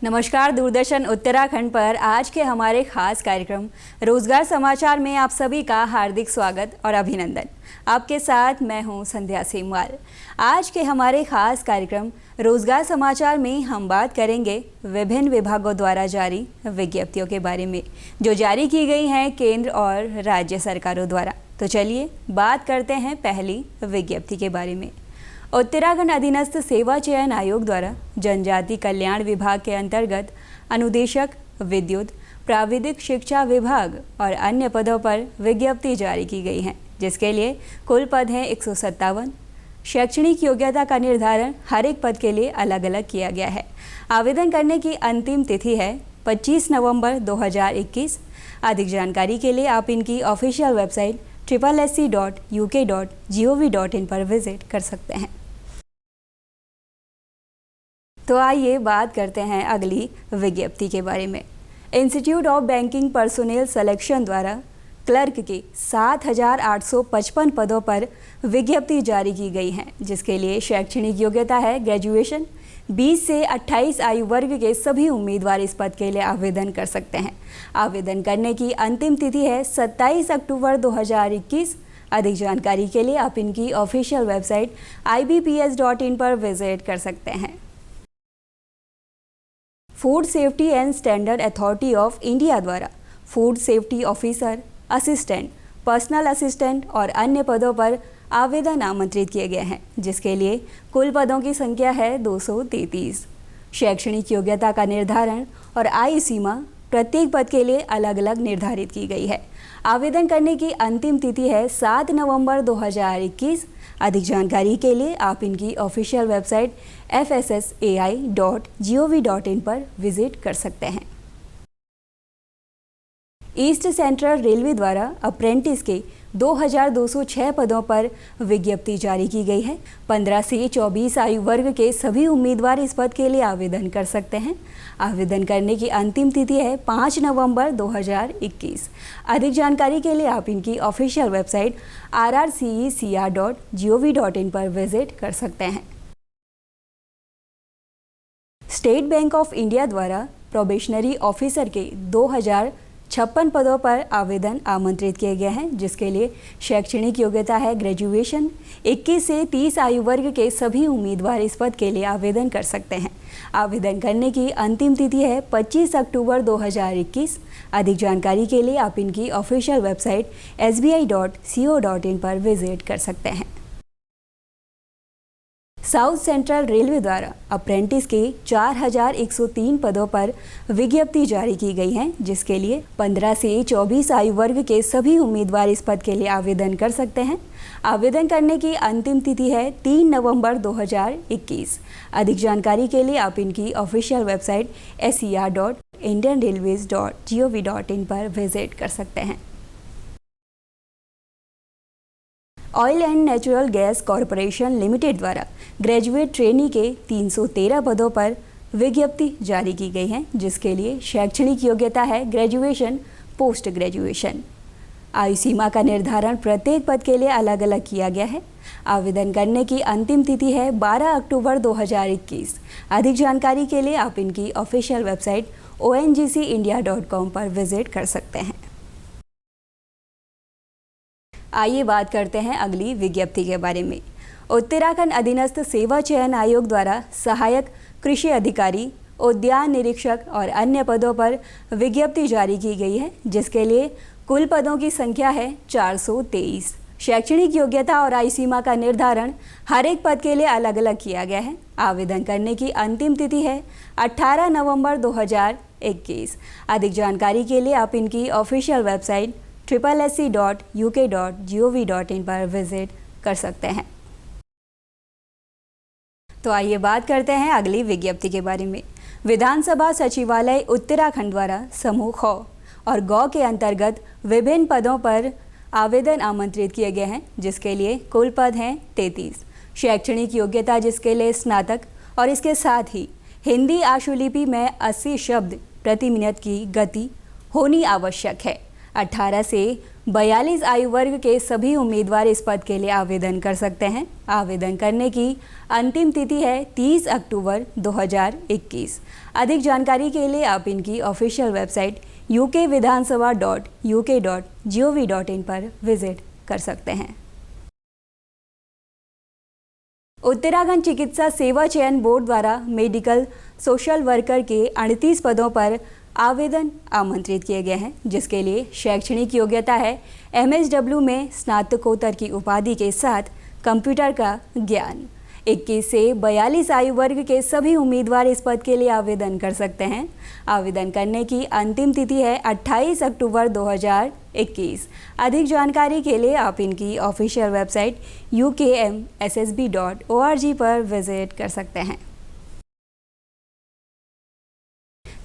नमस्कार। दूरदर्शन उत्तराखंड पर आज के हमारे खास कार्यक्रम रोजगार समाचार में आप सभी का हार्दिक स्वागत और अभिनंदन। आपके साथ मैं हूं संध्या सेमवाल। आज के हमारे खास कार्यक्रम रोजगार समाचार में हम बात करेंगे विभिन्न विभागों द्वारा जारी विज्ञप्तियों के बारे में जो जारी की गई हैं केंद्र और राज्य सरकारों द्वारा। तो चलिए बात करते हैं पहली विज्ञप्ति के बारे में। उत्तराखंड अधीनस्थ सेवा चयन आयोग द्वारा जनजाति कल्याण विभाग के अंतर्गत अनुदेशक विद्युत प्राविधिक शिक्षा विभाग और अन्य पदों पर विज्ञप्ति जारी की गई है, जिसके लिए कुल पद हैं 157। शैक्षणिक योग्यता का निर्धारण हर एक पद के लिए अलग अलग किया गया है। आवेदन करने की अंतिम तिथि है 25 नवंबर 2021। अधिक जानकारी के लिए आप इनकी ऑफिशियल वेबसाइट www.uk.gov.in पर विजिट कर सकते हैं। तो आइए बात करते हैं अगली विज्ञप्ति के बारे में। Institute of banking personnel selection द्वारा क्लर्क के 7,855 पदों पर विज्ञप्ति जारी की गई है, जिसके लिए शैक्षणिक योग्यता है ग्रेजुएशन। 20 से 28 आयु वर्ग के सभी उम्मीदवार इस पद के लिए आवेदन कर सकते हैं। आवेदन करने की अंतिम तिथि है 27 अक्टूबर 2021। अधिक जानकारी के लिए आप इनकी ऑफिशियल वेबसाइट ibps.in पर विजिट कर सकते हैं। Food safety and standard authority of India द्वारा food safety officer, assistant, personal assistant और अन्य पदों पर आवेदन आमंत्रित किए गए हैं, जिसके लिए कुल पदों की संख्या है 233। शैक्षणिक योग्यता का निर्धारण और आयु सीमा प्रत्येक पद के लिए अलग अलग निर्धारित की गई है। आवेदन करने की अंतिम तिथि है 7 नवंबर 2021। अधिक जानकारी के लिए आप इनकी ऑफिशियल वेबसाइट fssai.gov.in पर विजिट कर सकते हैं। ईस्ट सेंट्रल रेलवे द्वारा अप्रेंटिस के 2,206 पदों पर विज्ञप्ति जारी की गई है। 15 से 24 आयु वर्ग के सभी उम्मीदवार इस पद के लिए आवेदन कर सकते हैं। आवेदन करने की अंतिम तिथि है 5 नवंबर 2021। अधिक जानकारी के लिए आप इनकी ऑफिशियल वेबसाइट rrcecr.gov.in पर विजिट कर सकते हैं। स्टेट बैंक ऑफ इंडिया द्वारा प्रोबेशनरी ऑफिसर के 2,056 पदों पर आवेदन आमंत्रित किए गए हैं, जिसके लिए शैक्षणिक योग्यता है ग्रेजुएशन। 21 से 30 आयु वर्ग के सभी उम्मीदवार इस पद के लिए आवेदन कर सकते हैं। आवेदन करने की अंतिम तिथि है 25 अक्टूबर 2021। अधिक जानकारी के लिए आप इनकी ऑफिशियल वेबसाइट sbi.co.in पर विजिट कर सकते हैं। साउथ सेंट्रल रेलवे द्वारा अप्रेंटिस के 4,103 पदों पर विज्ञप्ति जारी की गई है, जिसके लिए 15 से 24 आयु वर्ग के सभी उम्मीदवार इस पद के लिए आवेदन कर सकते हैं। आवेदन करने की अंतिम तिथि है 3 नवंबर 2021। अधिक जानकारी के लिए आप इनकी ऑफिशियल वेबसाइट ser.indianrailways.gov.in पर विजिट कर सकते हैं। Oil and natural gas corporation limited द्वारा ग्रेजुएट ट्रेनी के 313 पदों पर विज्ञप्ति जारी की गई है, जिसके लिए शैक्षणिक योग्यता है ग्रेजुएशन, पोस्ट ग्रेजुएशन। आयु सीमा का निर्धारण प्रत्येक पद के लिए अलग अलग किया गया है। आवेदन करने की अंतिम तिथि है 12 अक्टूबर 2021। अधिक जानकारी के लिए आप इनकी ऑफिशियल वेबसाइट ongcindia.com पर विजिट कर सकते हैं। आइए बात करते हैं अगली विज्ञप्ति के बारे में। उत्तराखंड अधीनस्थ सेवा चयन आयोग द्वारा सहायक कृषि अधिकारी, उद्यान निरीक्षक और अन्य पदों पर विज्ञप्ति जारी की गई है, जिसके लिए कुल पदों की संख्या है 423। शैक्षणिक योग्यता और आयु सीमा का निर्धारण हर एक पद के लिए अलग अलग किया गया है। आवेदन करने की अंतिम तिथि है 18 नवंबर 2021। अधिक जानकारी के लिए आप इनकी ऑफिशियल वेबसाइट www.uk.gov.in पर विजिट कर सकते हैं। तो आइए बात करते हैं अगली विज्ञप्ति के बारे में। विधानसभा सचिवालय उत्तराखंड द्वारा समूह ख और गौ के अंतर्गत विभिन्न पदों पर आवेदन आमंत्रित किए गए हैं, जिसके लिए कुल पद हैं 33। शैक्षणिक योग्यता जिसके लिए स्नातक और इसके साथ ही हिंदी आशुलिपि में 80 शब्द प्रति मिनट की गति होनी आवश्यक है। 18 से 42 आयु वर्ग के सभी उम्मीदवार इस पद के लिए आवेदन कर सकते हैं। आवेदन करने की अंतिम तिथि है 30 अक्टूबर 2021। अधिक जानकारी के लिए आप इनकी ऑफिशियल वेबसाइट ukvidansabha.uk.gov.in पर विजिट कर सकते हैं। उत्तराखंड चिकित्सा सेवा चयन बोर्ड द्वारा मेडिकल सोशल वर्कर के 38 पदों पर आवेदन आमंत्रित किए गए हैं, जिसके लिए शैक्षणिक योग्यता है MSW में स्नातकोत्तर की उपाधि के साथ कंप्यूटर का ज्ञान। 21 से 42 आयु वर्ग के सभी उम्मीदवार इस पद के लिए आवेदन कर सकते हैं। आवेदन करने की अंतिम तिथि है 28 अक्टूबर 2021। अधिक जानकारी के लिए आप इनकी ऑफिशियल वेबसाइट ukmssb.org पर विजिट कर सकते हैं।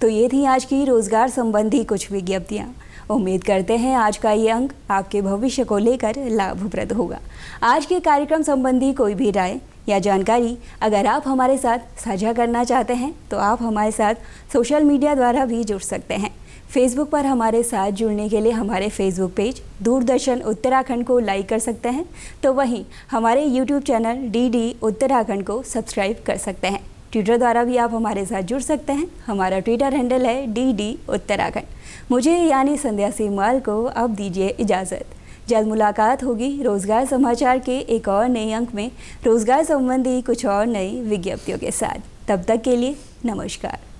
तो ये थी आज की रोजगार संबंधी कुछ विज्ञप्तियाँ। उम्मीद करते हैं आज का ये अंक आपके भविष्य को लेकर लाभप्रद होगा। आज के कार्यक्रम संबंधी कोई भी राय या जानकारी अगर आप हमारे साथ साझा करना चाहते हैं तो आप हमारे साथ सोशल मीडिया द्वारा भी जुड़ सकते हैं। फेसबुक पर हमारे साथ जुड़ने के लिए हमारे फेसबुक पेज दूरदर्शन उत्तराखंड को लाइक कर सकते हैं, तो वहीं हमारे यूट्यूब चैनल DD उत्तराखंड को सब्सक्राइब कर सकते हैं। ट्विटर द्वारा भी आप हमारे साथ जुड़ सकते हैं। हमारा ट्विटर हैंडल है DD उत्तराखंड। मुझे यानी संध्या सीमाल को अब दीजिए इजाज़त। जल्द मुलाकात होगी रोजगार समाचार के एक और नए अंक में रोजगार संबंधी कुछ और नई विज्ञप्तियों के साथ। तब तक के लिए नमस्कार।